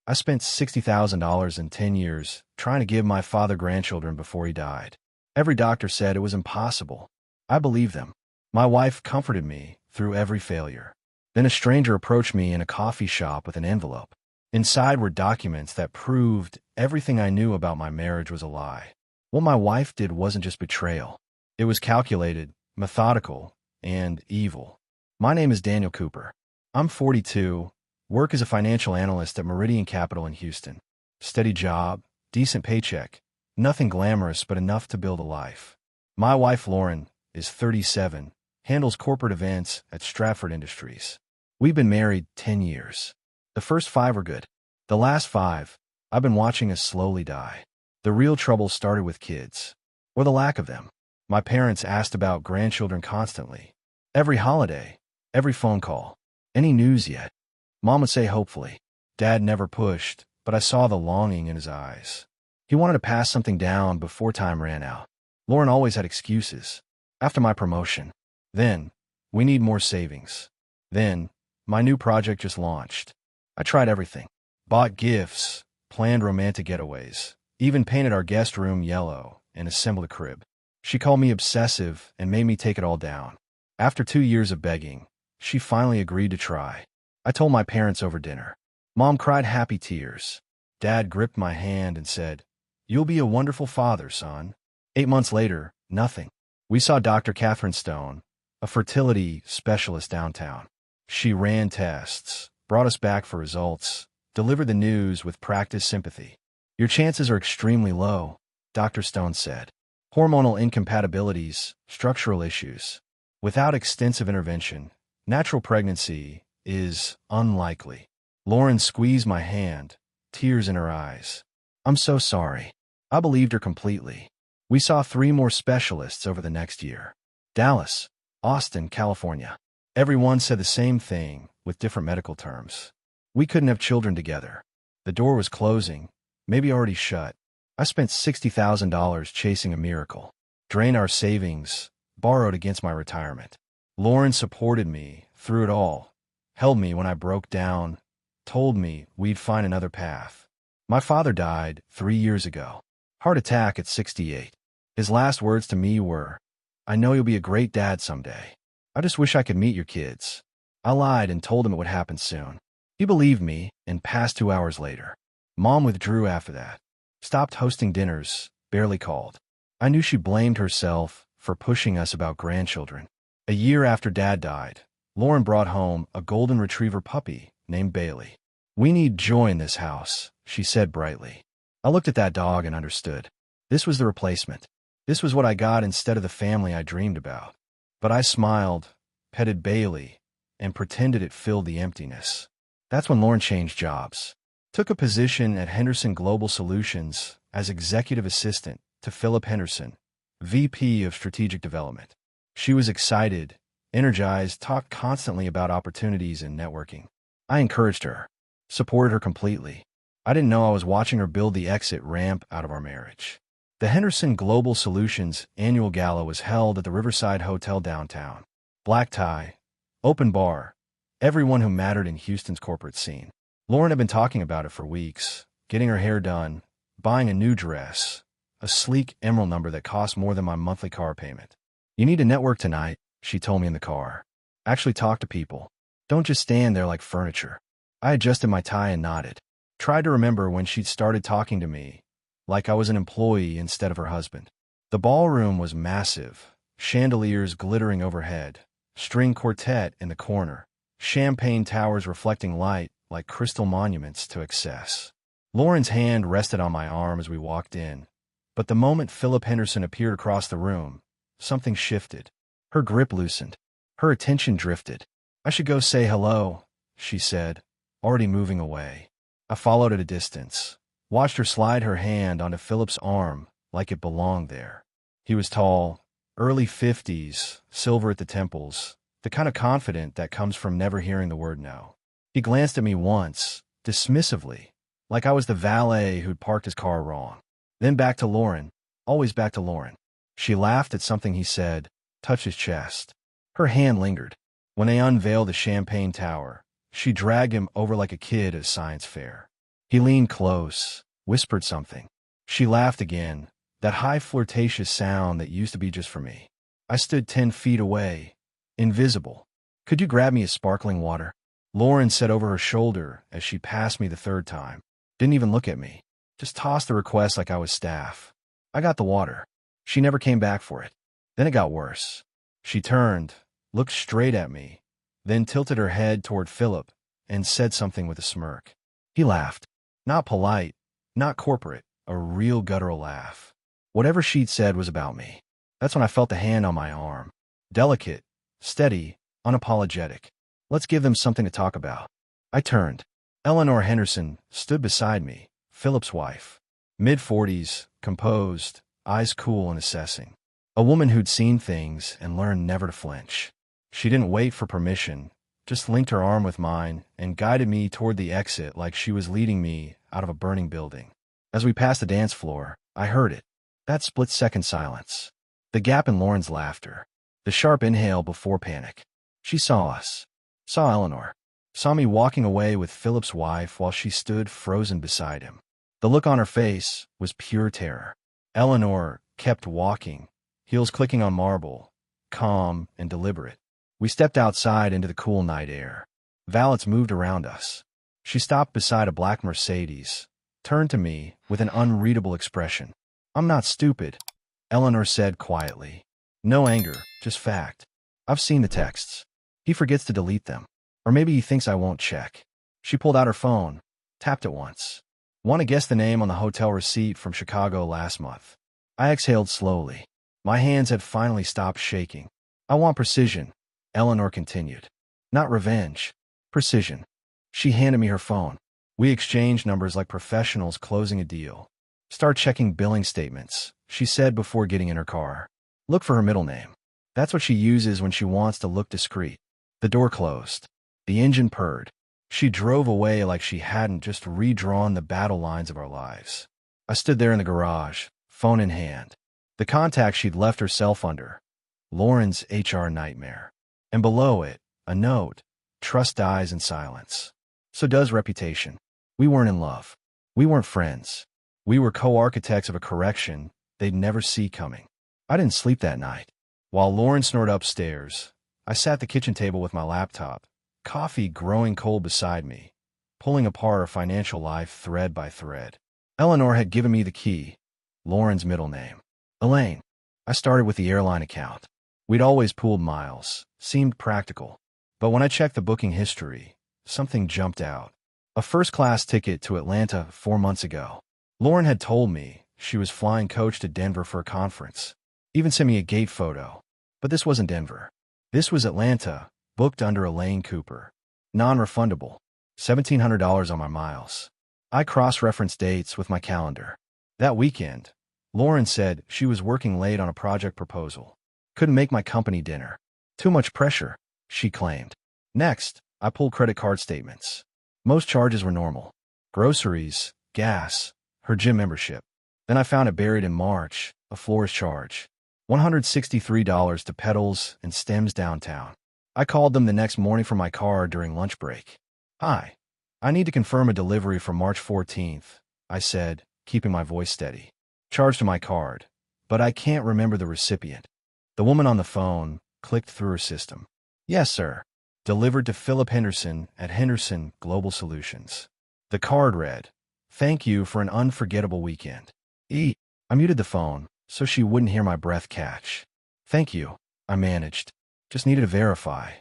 I spent $60,000 in 10 years trying to give my father grandchildren before he died. Every doctor said it was impossible. I believed them. My wife comforted me through every failure. Then a stranger approached me in a coffee shop with an envelope. Inside were documents that proved everything I knew about my marriage was a lie. What my wife did wasn't just betrayal. It was calculated, methodical, and evil. My name is Daniel Cooper. I'm 42, work as a financial analyst at Meridian Capital in Houston. Steady job, decent paycheck, nothing glamorous but enough to build a life. My wife Lauren is 37, handles corporate events at Stratford Industries. We've been married 10 years. The first 5 were good. The last 5, I've been watching us slowly die. The real trouble started with kids, or the lack of them. My parents asked about grandchildren constantly. Every holiday, every phone call. Any news yet? Mom would say hopefully. Dad never pushed, but I saw the longing in his eyes. He wanted to pass something down before time ran out. Lauren always had excuses. After my promotion. Then, we need more savings. Then, my new project just launched. I tried everything. Bought gifts, planned romantic getaways, even painted our guest room yellow and assembled a crib. She called me obsessive and made me take it all down. After 2 years of begging, she finally agreed to try. I told my parents over dinner. Mom cried happy tears. Dad gripped my hand and said, "You'll be a wonderful father, son." 8 months later, nothing. We saw Dr. Catherine Stone, a fertility specialist downtown. She ran tests, brought us back for results, delivered the news with practiced sympathy. "Your chances are extremely low," Dr. Stone said. "Hormonal incompatibilities, structural issues. Without extensive intervention, natural pregnancy is unlikely." Lauren squeezed my hand, tears in her eyes. "I'm so sorry." I believed her completely. We saw 3 more specialists over the next year. Dallas, Austin, California. Everyone said the same thing, with different medical terms. We couldn't have children together. The door was closing, maybe already shut. I spent $60,000 chasing a miracle. Drained our savings, borrowed against my retirement. Lauren supported me through it all, held me when I broke down, told me we'd find another path. My father died 3 years ago. Heart attack at 68. His last words to me were, "I know you'll be a great dad someday. I just wish I could meet your kids." I lied and told him it would happen soon. He believed me and passed 2 hours later. Mom withdrew after that. Stopped hosting dinners, barely called. I knew she blamed herself for pushing us about grandchildren. A year after Dad died, Lauren brought home a golden retriever puppy named Bailey. "We need joy in this house," she said brightly. I looked at that dog and understood. This was the replacement. This was what I got instead of the family I dreamed about. But I smiled, petted Bailey, and pretended it filled the emptiness. That's when Lauren changed jobs. Took a position at Henderson Global Solutions as executive assistant to Philip Henderson, VP of Strategic Development. She was excited, energized, talked constantly about opportunities and networking. I encouraged her, supported her completely. I didn't know I was watching her build the exit ramp out of our marriage. The Henderson Global Solutions annual gala was held at the Riverside Hotel downtown. Black tie, open bar, everyone who mattered in Houston's corporate scene. Lauren had been talking about it for weeks, getting her hair done, buying a new dress, a sleek emerald number that cost more than my monthly car payment. "You need to network tonight," she told me in the car. "Actually talk to people. Don't just stand there like furniture." I adjusted my tie and nodded. Tried to remember when she'd started talking to me, like I was an employee instead of her husband. The ballroom was massive, chandeliers glittering overhead, string quartet in the corner, champagne towers reflecting light like crystal monuments to excess. Lauren's hand rested on my arm as we walked in, but the moment Philip Henderson appeared across the room, something shifted. Her grip loosened. Her attention drifted. "I should go say hello," she said, already moving away. I followed at a distance, watched her slide her hand onto Philip's arm like it belonged there. He was tall, early 50s, silver at the temples, the kind of confident that comes from never hearing the word no. He glanced at me once, dismissively, like I was the valet who'd parked his car wrong. Then back to Lauren, always back to Lauren. She laughed at something he said, touched his chest. Her hand lingered. When they unveiled the champagne tower, she dragged him over like a kid at a science fair. He leaned close, whispered something. She laughed again, that high flirtatious sound that used to be just for me. I stood 10 feet away, invisible. Could you grab me a sparkling water? Lauren said over her shoulder as she passed me the third time. Didn't even look at me. Just tossed the request like I was staff. I got the water. She never came back for it. Then it got worse. She turned, looked straight at me, then tilted her head toward Philip and said something with a smirk. He laughed. Not polite, not corporate, a real guttural laugh. Whatever she'd said was about me. That's when I felt the hand on my arm. Delicate, steady, unapologetic. Let's give them something to talk about. I turned. Eleanor Henderson stood beside me, Philip's wife. Mid-40s, composed, eyes cool and assessing. A woman who'd seen things and learned never to flinch. She didn't wait for permission, just linked her arm with mine and guided me toward the exit like she was leading me out of a burning building. As we passed the dance floor, I heard it. That split-second silence. The gap in Lauren's laughter. The sharp inhale before panic. She saw us. Saw Eleanor. Saw me walking away with Philip's wife while she stood frozen beside him. The look on her face was pure terror. Eleanor kept walking, heels clicking on marble, calm and deliberate. We stepped outside into the cool night air. Valets moved around us. She stopped beside a black Mercedes, turned to me with an unreadable expression. I'm not stupid, Eleanor said quietly. No anger, just fact. I've seen the texts. He forgets to delete them. Or maybe he thinks I won't check. She pulled out her phone, tapped it once. Want to guess the name on the hotel receipt from Chicago last month? I exhaled slowly. My hands had finally stopped shaking. I want precision, Eleanor continued. Not revenge. Precision. She handed me her phone. We exchanged numbers like professionals closing a deal. Start checking billing statements, she said before getting in her car. Look for her middle name. That's what she uses when she wants to look discreet. The door closed. The engine purred. She drove away like she hadn't just redrawn the battle lines of our lives. I stood there in the garage, phone in hand. The contact she'd left herself under. Lauren's HR nightmare. And below it, a note. Trust dies in silence. So does reputation. We weren't in love. We weren't friends. We were co-architects of a correction they'd never see coming. I didn't sleep that night. While Lauren snored upstairs, I sat at the kitchen table with my laptop, coffee growing cold beside me, pulling apart our financial life thread by thread. Eleanor had given me the key, Lauren's middle name. Elaine. I started with the airline account. We'd always pooled miles, seemed practical. But when I checked the booking history, something jumped out. A first-class ticket to Atlanta 4 months ago. Lauren had told me she was flying coach to Denver for a conference. Even sent me a gate photo. But this wasn't Denver. This was Atlanta, booked under Elaine Cooper. Non-refundable. $1,700 on my miles. I cross-referenced dates with my calendar. That weekend, Lauren said she was working late on a project proposal. Couldn't make my company dinner. Too much pressure, she claimed. Next, I pulled credit card statements. Most charges were normal. Groceries, gas, her gym membership. Then I found it buried in March, a florist charge. $163 to pedals and stems downtown. I called them the next morning from my car during lunch break. Hi. I need to confirm a delivery for March 14th, I said, keeping my voice steady. Charged to my card, but I can't remember the recipient. The woman on the phone clicked through her system. Yes, sir. Delivered to Philip Henderson at Henderson Global Solutions. The card read, Thank you for an unforgettable weekend. I muted the phone so she wouldn't hear my breath catch. Thank you, I managed. Just needed to verify.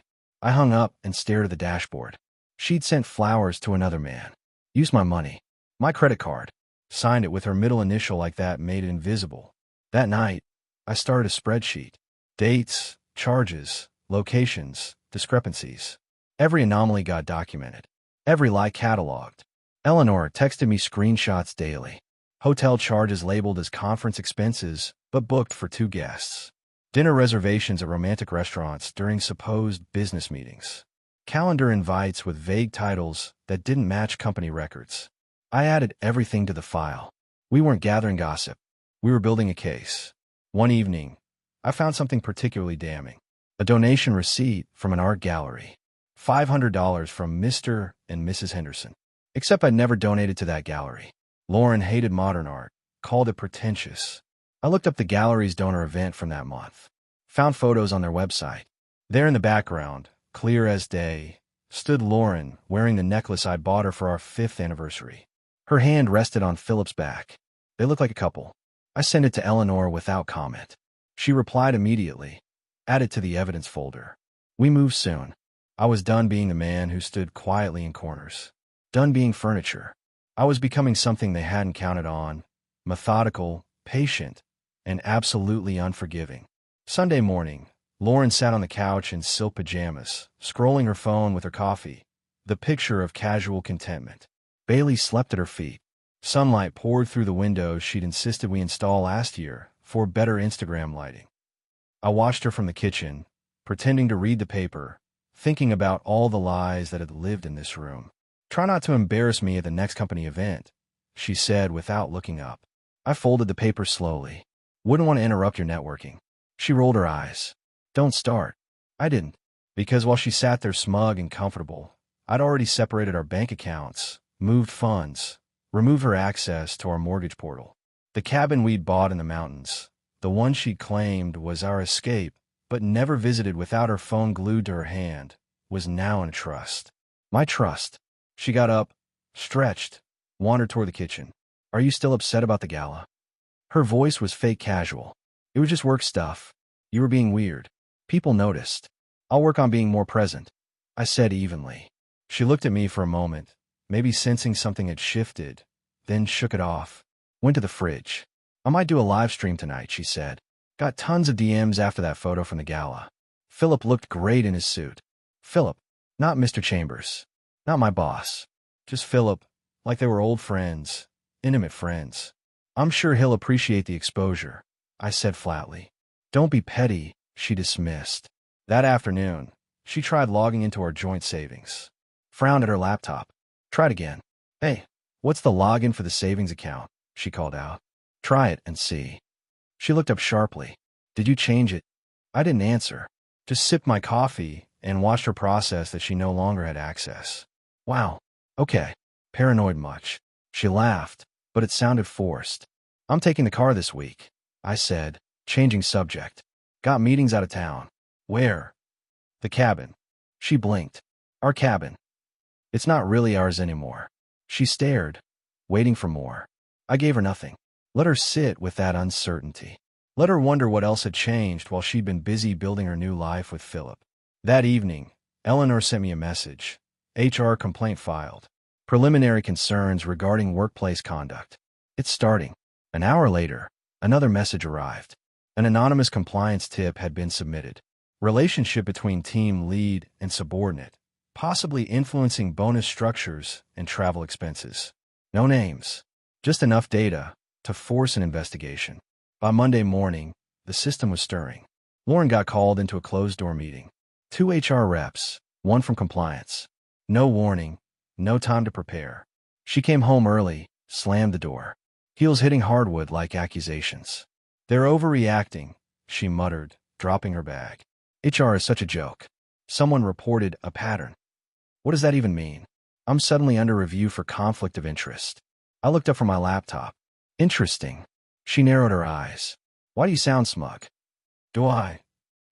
I hung up and stared at the dashboard. She'd sent flowers to another man. Used my money. My credit card. Signed it with her middle initial like that made it invisible. That night, I started a spreadsheet. Dates, charges, locations, discrepancies. Every anomaly got documented. Every lie cataloged. Eleanor texted me screenshots daily. Hotel charges labeled as conference expenses, but booked for 2 guests. Dinner reservations at romantic restaurants during supposed business meetings. Calendar invites with vague titles that didn't match company records. I added everything to the file. We weren't gathering gossip. We were building a case. One evening, I found something particularly damning. A donation receipt from an art gallery. $500 from Mr. and Mrs. Henderson. Except I'd never donated to that gallery. Lauren hated modern art, called it pretentious. I looked up the gallery's donor event from that month. Found photos on their website. There in the background, clear as day, stood Lauren wearing the necklace I bought her for our 5th anniversary. Her hand rested on Philip's back. They looked like a couple. I sent it to Eleanor without comment. She replied immediately. Add it to the evidence folder. We moved soon. I was done being the man who stood quietly in corners. Done being furniture. I was becoming something they hadn't counted on. Methodical, patient, and absolutely unforgiving. Sunday morning, Lauren sat on the couch in silk pajamas, scrolling her phone with her coffee, the picture of casual contentment. Bailey slept at her feet. Sunlight poured through the windows she'd insisted we install last year for better Instagram lighting. I watched her from the kitchen, pretending to read the paper, thinking about all the lies that had lived in this room. Try not to embarrass me at the next company event, she said without looking up. I folded the paper slowly. Wouldn't want to interrupt your networking. She rolled her eyes. Don't start. I didn't. Because while she sat there smug and comfortable, I'd already separated our bank accounts, moved funds, removed her access to our mortgage portal. The cabin we'd bought in the mountains, the one she claimed was our escape, but never visited without her phone glued to her hand, was now in a trust. My trust. She got up, stretched, wandered toward the kitchen. Are you still upset about the gala? Her voice was fake casual. It was just work stuff. You were being weird. People noticed. I'll work on being more present, I said evenly. She looked at me for a moment, maybe sensing something had shifted, then shook it off. Went to the fridge. I might do a live stream tonight, she said. Got tons of DMs after that photo from the gala. Philip looked great in his suit. Philip, not Mr. Chambers. Not my boss. Just Philip, like they were old friends, intimate friends. I'm sure he'll appreciate the exposure, I said flatly. Don't be petty, she dismissed. That afternoon, she tried logging into our joint savings. Frowned at her laptop. Tried again. Hey, what's the login for the savings account? She called out. Try it and see. She looked up sharply. Did you change it? I didn't answer. Just sipped my coffee and watched her process that she no longer had access. Wow. Okay. Paranoid much. She laughed, but it sounded forced. I'm taking the car this week, I said, changing subject. Got meetings out of town. Where? The cabin. She blinked. Our cabin. It's not really ours anymore. She stared, waiting for more. I gave her nothing. Let her sit with that uncertainty. Let her wonder what else had changed while she'd been busy building her new life with Philip. That evening, Eleanor sent me a message. HR complaint filed. Preliminary concerns regarding workplace conduct. It's starting. An hour later, another message arrived. An anonymous compliance tip had been submitted. Relationship between team lead and subordinate, possibly influencing bonus structures and travel expenses. No names. Just enough data to force an investigation. By Monday morning, the system was stirring. Lauren got called into a closed-door meeting. 2 HR reps, 1 from compliance. No warning, no time to prepare. She came home early, slammed the door. Heels hitting hardwood like accusations. They're overreacting, she muttered, dropping her bag. HR is such a joke. Someone reported a pattern. What does that even mean? I'm suddenly under review for conflict of interest. I looked up from my laptop. Interesting. She narrowed her eyes. Why do you sound smug? Do I?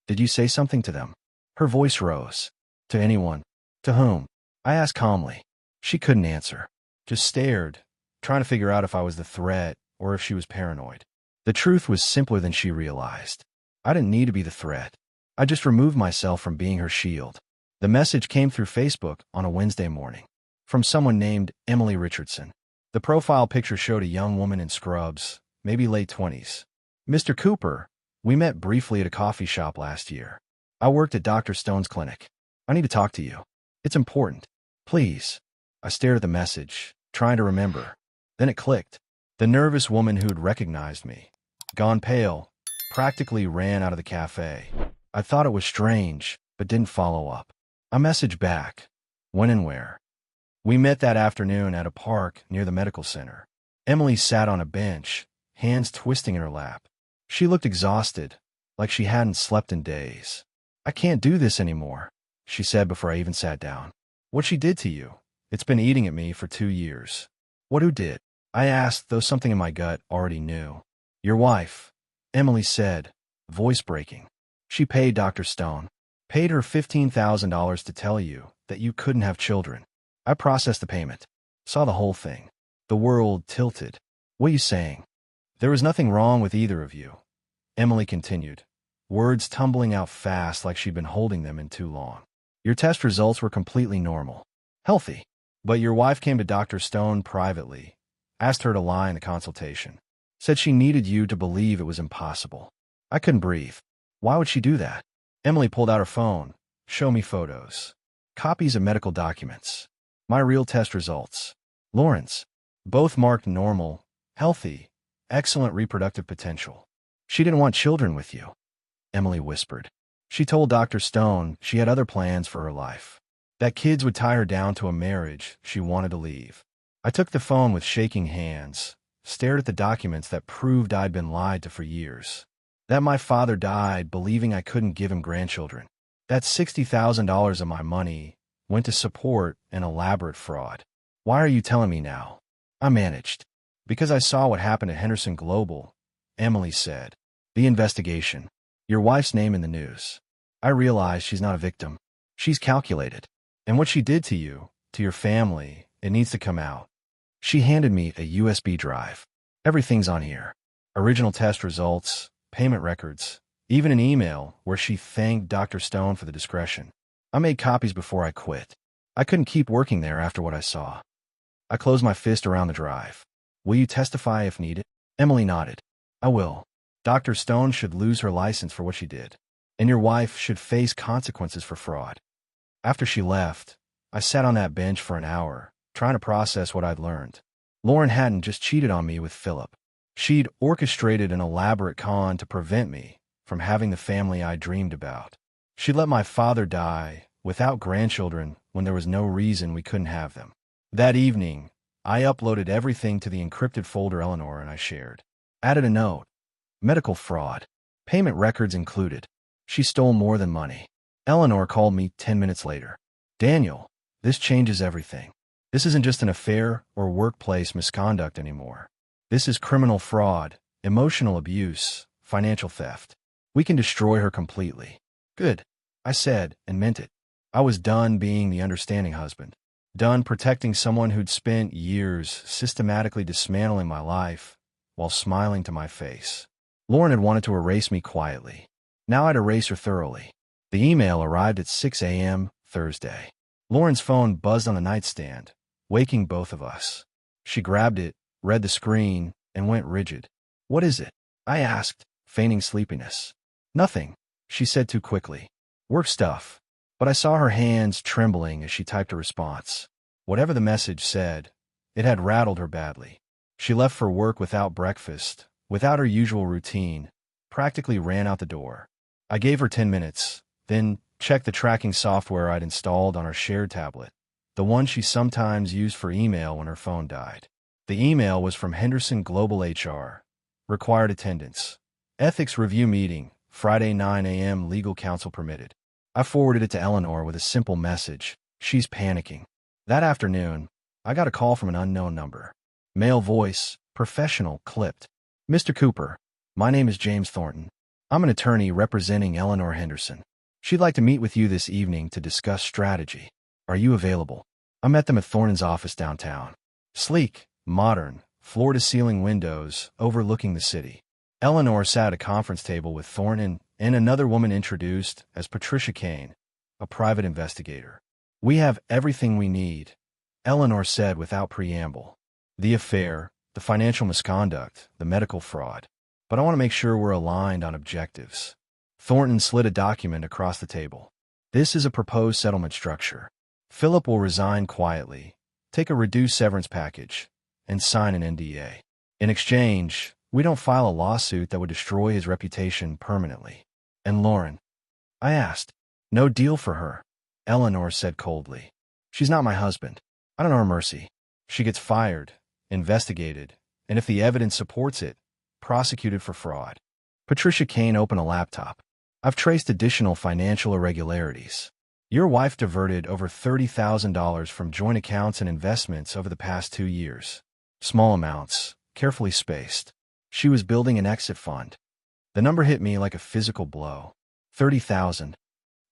Did you say something to them? Her voice rose. To anyone? To whom? I asked calmly. She couldn't answer. Just stared, trying to figure out if I was the threat or if she was paranoid. The truth was simpler than she realized. I didn't need to be the threat. I just removed myself from being her shield. The message came through Facebook on a Wednesday morning. From someone named Emily Richardson. The profile picture showed a young woman in scrubs, maybe late 20s. Mr. Cooper, we met briefly at a coffee shop last year. I worked at Dr. Stone's clinic. I need to talk to you. It's important. Please. I stared at the message, trying to remember. Then it clicked. The nervous woman who'd recognized me, gone pale, practically ran out of the cafe. I thought it was strange, but didn't follow up. I messaged back. When and where? We met that afternoon at a park near the medical center. Emily sat on a bench, hands twisting in her lap. She looked exhausted, like she hadn't slept in days. I can't do this anymore, she said before I even sat down. What she did to you? It's been eating at me for 2 years. What who did? I asked, though something in my gut already knew. Your wife, Emily said, voice breaking. She paid Dr. Stone. Paid her $15,000 to tell you that you couldn't have children. I processed the payment. Saw the whole thing. The world tilted. What are you saying? There was nothing wrong with either of you. Emily continued, words tumbling out fast like she'd been holding them in too long. Your test results were completely normal. Healthy. But your wife came to Dr. Stone privately, asked her to lie in the consultation. Said she needed you to believe it was impossible. I couldn't breathe. Why would she do that? Emily pulled out her phone. Show me photos. Copies of medical documents. My real test results. Lauren's. Both marked normal, healthy, excellent reproductive potential. She didn't want children with you, Emily whispered. She told Dr. Stone she had other plans for her life. That kids would tie her down to a marriage she wanted to leave. I took the phone with shaking hands, stared at the documents that proved I'd been lied to for years. That my father died believing I couldn't give him grandchildren. That $60,000 of my money went to support an elaborate fraud. Why are you telling me now? I managed. Because I saw what happened at Henderson Global, Emily said. The investigation. Your wife's name in the news. I realize she's not a victim. She's calculated. And what she did to you, to your family, it needs to come out. She handed me a USB drive. Everything's on here. Original test results, payment records, even an email where she thanked Dr. Stone for the discretion. I made copies before I quit. I couldn't keep working there after what I saw. I closed my fist around the drive. Will you testify if needed? Emily nodded. I will. Dr. Stone should lose her license for what she did, and your wife should face consequences for fraud. After she left, I sat on that bench for an hour, trying to process what I'd learned. Lauren hadn't just cheated on me with Philip. She'd orchestrated an elaborate con to prevent me from having the family I dreamed about. She let my father die without grandchildren when there was no reason we couldn't have them. That evening, I uploaded everything to the encrypted folder Eleanor and I shared. Added a note. Medical fraud. Payment records included. She stole more than money. Eleanor called me 10 minutes later. Daniel, this changes everything. This isn't just an affair or workplace misconduct anymore. This is criminal fraud, emotional abuse, financial theft. We can destroy her completely. Good, I said, and meant it. I was done being the understanding husband. Done protecting someone who'd spent years systematically dismantling my life while smiling to my face. Lauren had wanted to erase me quietly. Now I'd erase her thoroughly. The email arrived at 6 a.m. Thursday. Lauren's phone buzzed on the nightstand, waking both of us. She grabbed it, read the screen, and went rigid. What is it? I asked, feigning sleepiness. Nothing, she said too quickly. Work stuff. But I saw her hands trembling as she typed a response. Whatever the message said, it had rattled her badly. She left for work without breakfast, without her usual routine, practically ran out the door. I gave her 10 minutes, then checked the tracking software I'd installed on her shared tablet, the one she sometimes used for email when her phone died. The email was from Henderson Global HR. Required attendance. Ethics review meeting, Friday 9 a.m. legal counsel permitted. I forwarded it to Eleanor with a simple message. She's panicking. That afternoon, I got a call from an unknown number. Male voice, professional, clipped. Mr. Cooper, my name is James Thornton. I'm an attorney representing Eleanor Henderson. She'd like to meet with you this evening to discuss strategy. Are you available? I met them at Thornton's office downtown. Sleek, modern, floor-to-ceiling windows overlooking the city. Eleanor sat at a conference table with Thornton and another woman introduced as Patricia Kane, a private investigator. We have everything we need, Eleanor said without preamble. The affair, the financial misconduct, the medical fraud. But I want to make sure we're aligned on objectives. Thornton slid a document across the table. This is a proposed settlement structure. Philip will resign quietly, take a reduced severance package, and sign an NDA. In exchange, we don't file a lawsuit that would destroy his reputation permanently. And Lauren? I asked. No deal for her, Eleanor said coldly. She's not my husband. I don't know her mercy. She gets fired, investigated, and if the evidence supports it, prosecuted for fraud. Patricia Kane opened a laptop. I've traced additional financial irregularities. Your wife diverted over $30,000 from joint accounts and investments over the past 2 years. Small amounts, carefully spaced. She was building an exit fund. The number hit me like a physical blow. 30,000.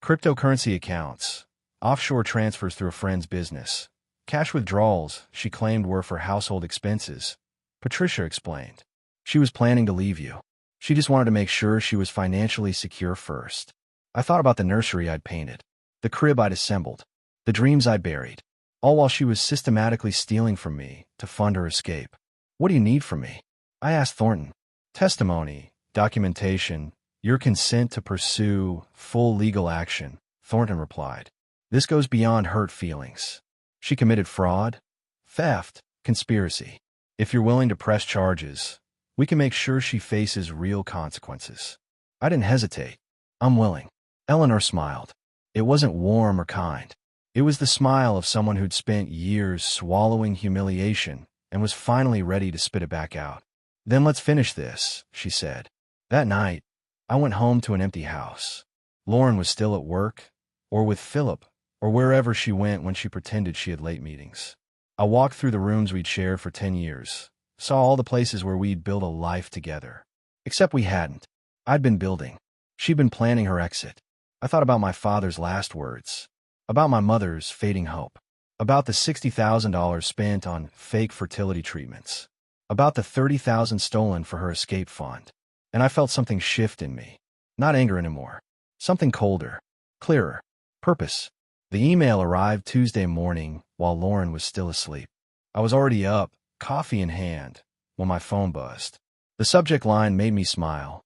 Cryptocurrency accounts, offshore transfers through a friend's business, cash withdrawals she claimed were for household expenses. Patricia explained. She was planning to leave you. She just wanted to make sure she was financially secure first. I thought about the nursery I'd painted, the crib I'd assembled, the dreams I'd buried, all while she was systematically stealing from me to fund her escape. What do you need from me? I asked Thornton. Testimony, documentation, your consent to pursue full legal action, Thornton replied. This goes beyond hurt feelings. She committed fraud, theft, conspiracy. If you're willing to press charges, we can make sure she faces real consequences. I didn't hesitate. I'm willing. Eleanor smiled. It wasn't warm or kind. It was the smile of someone who'd spent years swallowing humiliation and was finally ready to spit it back out. Then let's finish this, she said. That night, I went home to an empty house. Lauren was still at work, or with Philip, or wherever she went when she pretended she had late meetings. I walked through the rooms we'd shared for 10 years, saw all the places where we'd built a life together. Except we hadn't. I'd been building. She'd been planning her exit. I thought about my father's last words, about my mother's fading hope, about the $60,000 spent on fake fertility treatments, about the $30,000 stolen for her escape fund. And I felt something shift in me. Not anger anymore. Something colder, clearer. Purpose. The email arrived Tuesday morning while Lauren was still asleep. I was already up, coffee in hand, when my phone buzzed. The subject line made me smile.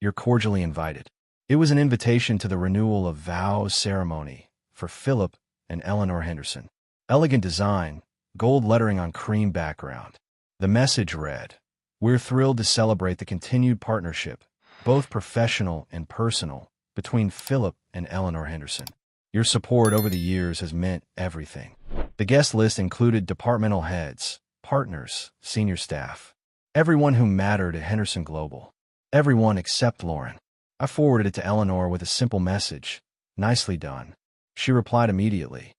You're cordially invited. It was an invitation to the renewal of vows ceremony for Philip and Eleanor Henderson. Elegant design, gold lettering on cream background. The message read, we're thrilled to celebrate the continued partnership, both professional and personal, between Philip and Eleanor Henderson. Your support over the years has meant everything. The guest list included departmental heads, partners, senior staff, everyone who mattered at Henderson Global. Everyone except Lauren. I forwarded it to Eleanor with a simple message. Nicely done. She replied immediately.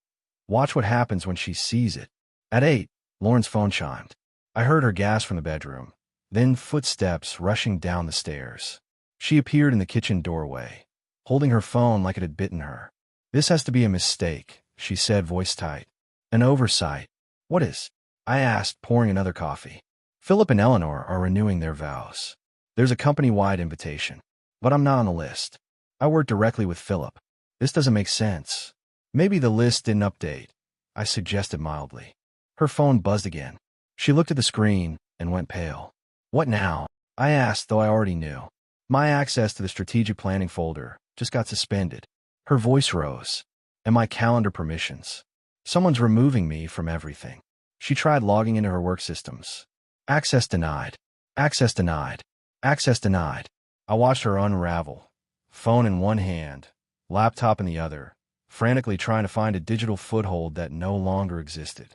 Watch what happens when she sees it. At 8, Lauren's phone chimed. I heard her gasp from the bedroom, then footsteps rushing down the stairs. She appeared in the kitchen doorway, holding her phone like it had bitten her. This has to be a mistake, she said, voice tight. An oversight. What is? I asked, pouring another coffee. Philip and Eleanor are renewing their vows. There's a company-wide invitation, but I'm not on the list. I work directly with Philip. This doesn't make sense. Maybe the list didn't update, I suggested mildly. Her phone buzzed again. She looked at the screen and went pale. What now? I asked, though I already knew. My access to the strategic planning folder just got suspended. Her voice rose. And my calendar permissions. Someone's removing me from everything. She tried logging into her work systems. Access denied. Access denied. Access denied. I watched her unravel, phone in one hand, laptop in the other, frantically trying to find a digital foothold that no longer existed.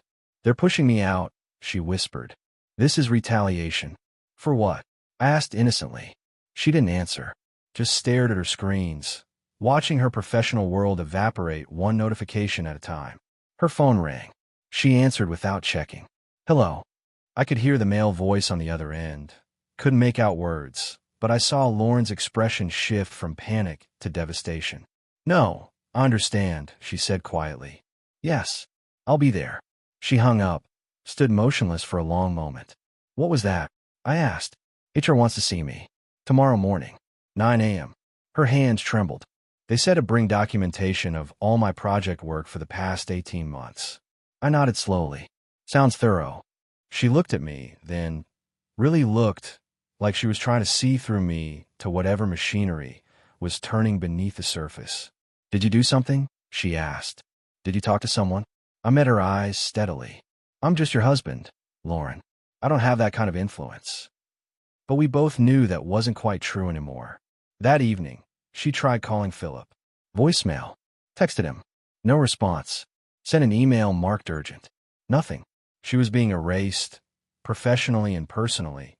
They're pushing me out, she whispered. This is retaliation. For what? I asked innocently. She didn't answer, just stared at her screens, watching her professional world evaporate one notification at a time. Her phone rang. She answered without checking. Hello. I could hear the male voice on the other end. Couldn't make out words, but I saw Lauren's expression shift from panic to devastation. No, I understand, she said quietly. Yes, I'll be there. She hung up, stood motionless for a long moment. What was that? I asked. HR wants to see me. Tomorrow morning, 9 a.m. Her hands trembled. They said to bring documentation of all my project work for the past 18 months. I nodded slowly. Sounds thorough. She looked at me, then really looked like she was trying to see through me to whatever machinery was turning beneath the surface. Did you do something? She asked. Did you talk to someone? I met her eyes steadily. I'm just your husband, Lauren. I don't have that kind of influence. But we both knew that wasn't quite true anymore. That evening, she tried calling Philip. Voicemail. Texted him. No response. Sent an email marked urgent. Nothing. She was being erased, professionally and personally,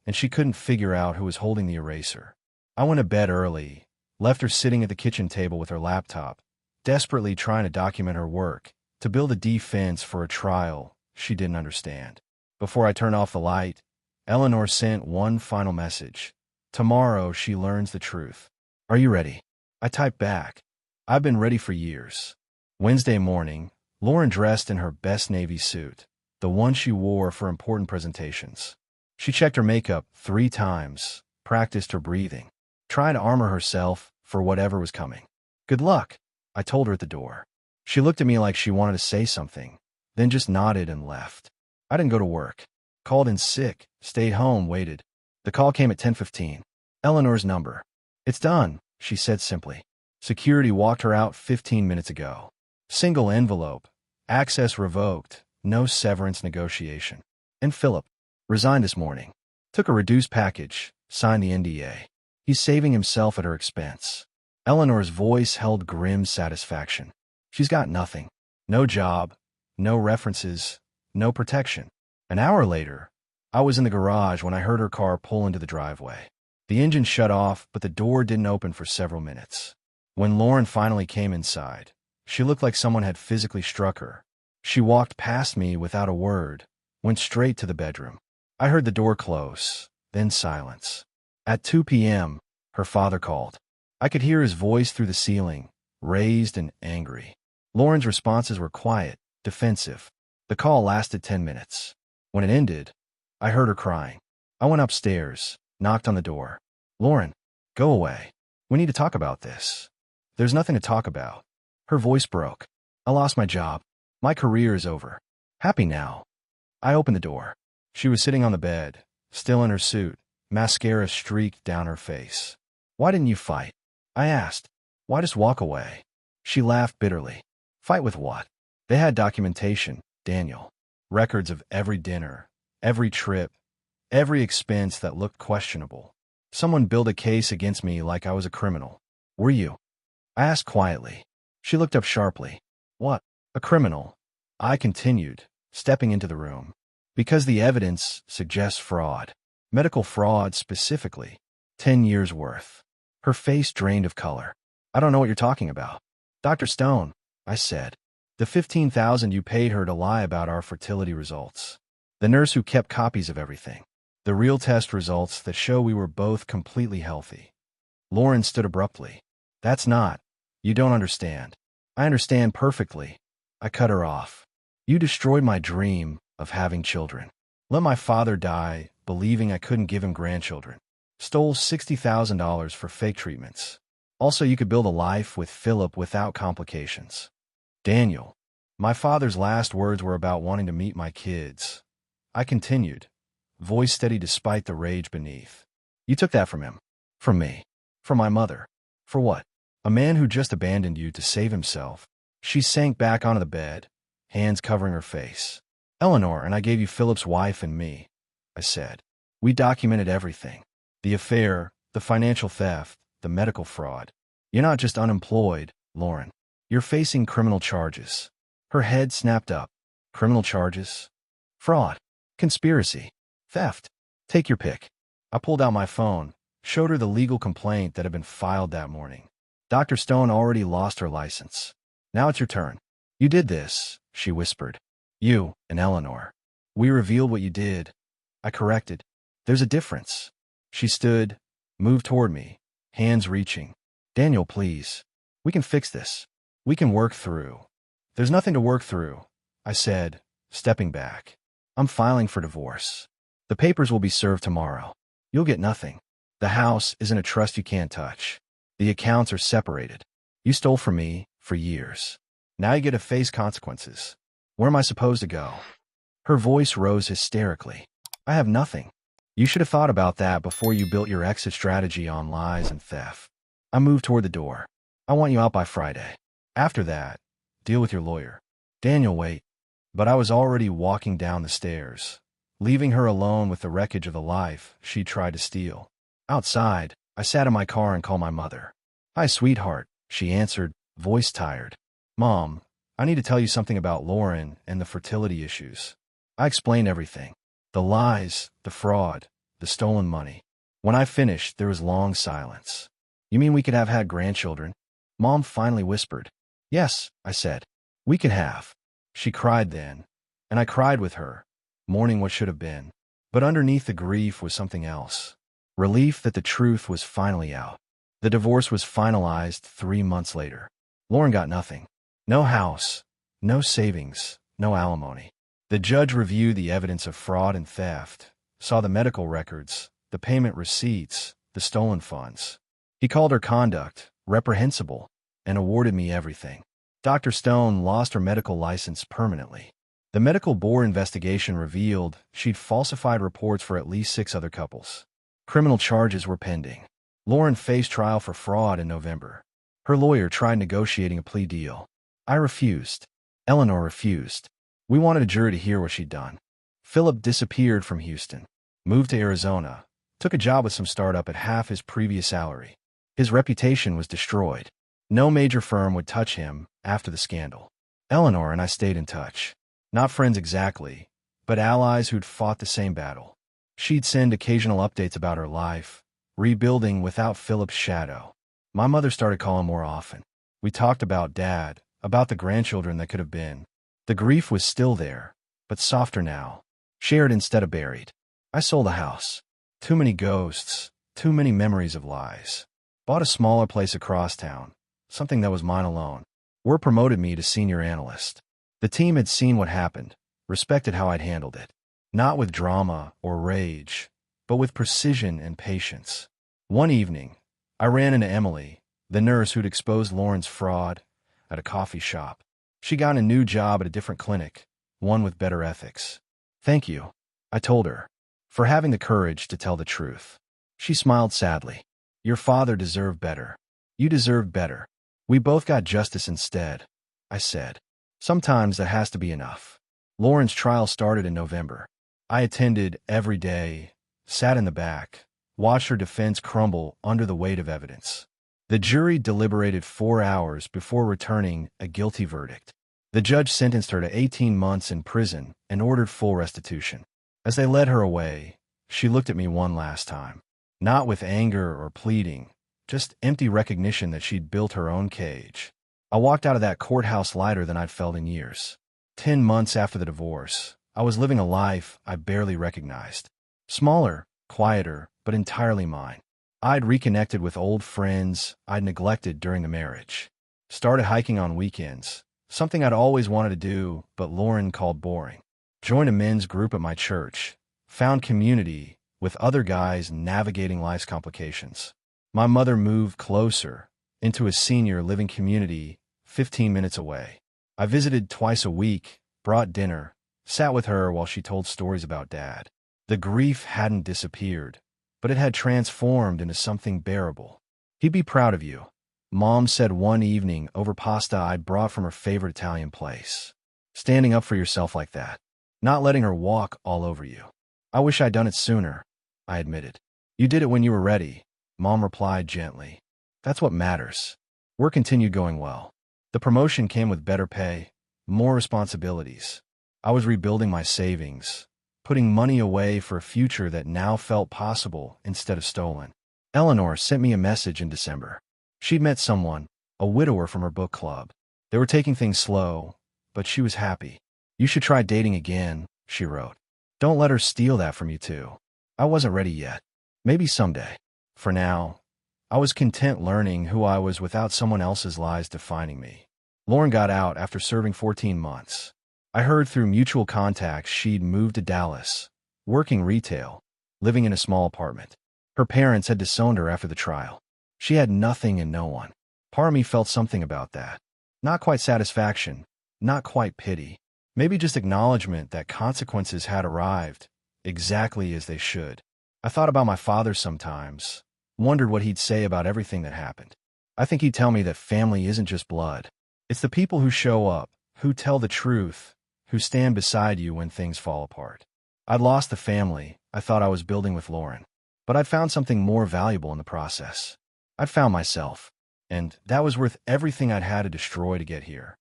and she couldn't figure out who was holding the eraser. I went to bed early, left her sitting at the kitchen table with her laptop, desperately trying to document her work, to build a defense for a trial she didn't understand. Before I turned off the light, Eleanor sent one final message. Tomorrow she learns the truth. Are you ready? I typed back. I've been ready for years. Wednesday morning, Lauren dressed in her best navy suit, the one she wore for important presentations. She checked her makeup 3 times, practiced her breathing, tried to armor herself for whatever was coming. Good luck, I told her at the door. She looked at me like she wanted to say something, then just nodded and left. I didn't go to work. Called in sick, stayed home, waited. The call came at 10:15. Eleanor's number. It's done, she said simply. Security walked her out 15 minutes ago. Single envelope. Access revoked. No severance negotiation. And Philip resigned this morning. Took a reduced package. Signed the NDA. He's saving himself at her expense. Eleanor's voice held grim satisfaction. She's got nothing. No job. No references. No protection. An hour later, I was in the garage when I heard her car pull into the driveway. The engine shut off, but the door didn't open for several minutes. When Lauren finally came inside, she looked like someone had physically struck her. She walked past me without a word, went straight to the bedroom. I heard the door close, then silence. At 2 p.m., her father called. I could hear his voice through the ceiling, raised and angry. Lauren's responses were quiet, defensive. The call lasted 10 minutes. When it ended, I heard her crying. I went upstairs, knocked on the door. Lauren, go away. We need to talk about this. There's nothing to talk about. Her voice broke. I lost my job. My career is over. Happy now. I opened the door. She was sitting on the bed, still in her suit, mascara streaked down her face. Why didn't you fight? I asked. Why just walk away? She laughed bitterly. Fight with what? They had documentation, Daniel. Records of every dinner, every trip, every expense that looked questionable. Someone built a case against me like I was a criminal. Were you? I asked quietly. She looked up sharply. What? A criminal? I continued, stepping into the room. Because the evidence suggests fraud. Medical fraud specifically. 10 years worth. Her face drained of color. I don't know what you're talking about. Dr. Stone, I said. The $15,000 you paid her to lie about our fertility results. The nurse who kept copies of everything. The real test results that show we were both completely healthy. Lauren stood abruptly. That's not. You don't understand. I understand perfectly. I cut her off. You destroyed my dream of having children. Let my father die, believing I couldn't give him grandchildren. Stole $60,000 for fake treatments. Also, you could build a life with Philip without complications. Daniel, my father's last words were about wanting to meet my kids. I continued, voice steady despite the rage beneath. You took that from him. From me. From my mother. For what? A man who just abandoned you to save himself. She sank back onto the bed, hands covering her face. Eleanor and I gave you Philip's wife and me, I said. We documented everything. The affair, the financial theft, the medical fraud. You're not just unemployed, Lauren. You're facing criminal charges. Her head snapped up. Criminal charges? Fraud. Conspiracy. Theft. Take your pick. I pulled out my phone, showed her the legal complaint that had been filed that morning. Dr. Stone already lost her license. Now it's your turn. You did this, she whispered. You and Eleanor. We revealed what you did. I corrected. There's a difference. She stood, moved toward me, hands reaching. Daniel, please. We can fix this. We can work through. There's nothing to work through, I said, stepping back. I'm filing for divorce. The papers will be served tomorrow. You'll get nothing. The house isn't a trust you can't touch. The accounts are separated. You stole from me for years. Now you get to face consequences. Where am I supposed to go? Her voice rose hysterically. I have nothing. You should have thought about that before you built your exit strategy on lies and theft. I moved toward the door. I want you out by Friday. After that, deal with your lawyer. Daniel, wait. But I was already walking down the stairs, leaving her alone with the wreckage of the life she tried to steal. Outside, I sat in my car and called my mother. Hi, sweetheart, she answered, voice tired. Mom, I need to tell you something about Lauren and the fertility issues. I explained everything. The lies, the fraud, the stolen money. When I finished, there was long silence. You mean we could have had grandchildren? Mom finally whispered. Yes, I said. We can have. She cried then, and I cried with her, mourning what should have been. But underneath the grief was something else. Relief that the truth was finally out. The divorce was finalized 3 months later. Lauren got nothing. No house, no savings, no alimony. The judge reviewed the evidence of fraud and theft, saw the medical records, the payment receipts, the stolen funds. He called her conduct reprehensible and awarded me everything. Dr. Stone lost her medical license permanently. The medical board investigation revealed she'd falsified reports for at least 6 other couples. Criminal charges were pending. Lauren faced trial for fraud in November. Her lawyer tried negotiating a plea deal. I refused. Eleanor refused. We wanted a jury to hear what she'd done. Philip disappeared from Houston, moved to Arizona, took a job with some startup at half his previous salary. His reputation was destroyed. No major firm would touch him after the scandal. Eleanor and I stayed in touch. Not friends exactly, but allies who'd fought the same battle. She'd send occasional updates about her life, rebuilding without Philip's shadow. My mother started calling more often. We talked about Dad, about the grandchildren that could have been. The grief was still there, but softer now, shared instead of buried. I sold a house. Too many ghosts, too many memories of lies. Bought a smaller place across town, something that was mine alone. Word promoted me to senior analyst. The team had seen what happened, respected how I'd handled it. Not with drama or rage, but with precision and patience. One evening, I ran into Emily, the nurse who'd exposed Lauren's fraud, at a coffee shop. She got a new job at a different clinic, one with better ethics. Thank you, I told her, for having the courage to tell the truth. She smiled sadly. Your father deserved better. You deserved better. We both got justice instead, I said. Sometimes that has to be enough. Lauren's trial started in November. I attended every day, sat in the back, watched her defense crumble under the weight of evidence. The jury deliberated 4 hours before returning a guilty verdict. The judge sentenced her to 18 months in prison and ordered full restitution. As they led her away, she looked at me one last time. Not with anger or pleading, just empty recognition that she'd built her own cage. I walked out of that courthouse lighter than I'd felt in years. 10 months after the divorce, I was living a life I barely recognized. Smaller, quieter, but entirely mine. I'd reconnected with old friends I'd neglected during the marriage. Started hiking on weekends, something I'd always wanted to do, but Lauren called boring. Joined a men's group at my church. Found community with other guys navigating life's complications. My mother moved closer into a senior living community 15 minutes away. I visited twice a week, brought dinner, sat with her while she told stories about Dad. The grief hadn't disappeared, but it had transformed into something bearable. He'd be proud of you, Mom said one evening over pasta I'd brought from her favorite Italian place. Standing up for yourself like that. Not letting her walk all over you. I wish I'd done it sooner, I admitted. You did it when you were ready, Mom replied gently. That's what matters. Work continued going well. The promotion came with better pay, more responsibilities. I was rebuilding my savings, putting money away for a future that now felt possible instead of stolen. Eleanor sent me a message in December. She'd met someone, a widower from her book club. They were taking things slow, but she was happy. You should try dating again, she wrote. Don't let her steal that from you too. I wasn't ready yet. Maybe someday. For now, I was content learning who I was without someone else's lies defining me. Lauren got out after serving 14 months. I heard through mutual contacts she'd moved to Dallas, working retail, living in a small apartment. Her parents had disowned her after the trial. She had nothing and no one. Part of me felt something about that. Not quite satisfaction, not quite pity. Maybe just acknowledgement that consequences had arrived, exactly as they should. I thought about my father sometimes, wondered what he'd say about everything that happened. I think he'd tell me that family isn't just blood. It's the people who show up, who tell the truth, who stand beside you when things fall apart. I'd lost the family I thought I was building with Lauren, but I'd found something more valuable in the process. I'd found myself, and that was worth everything I'd had to destroy to get here.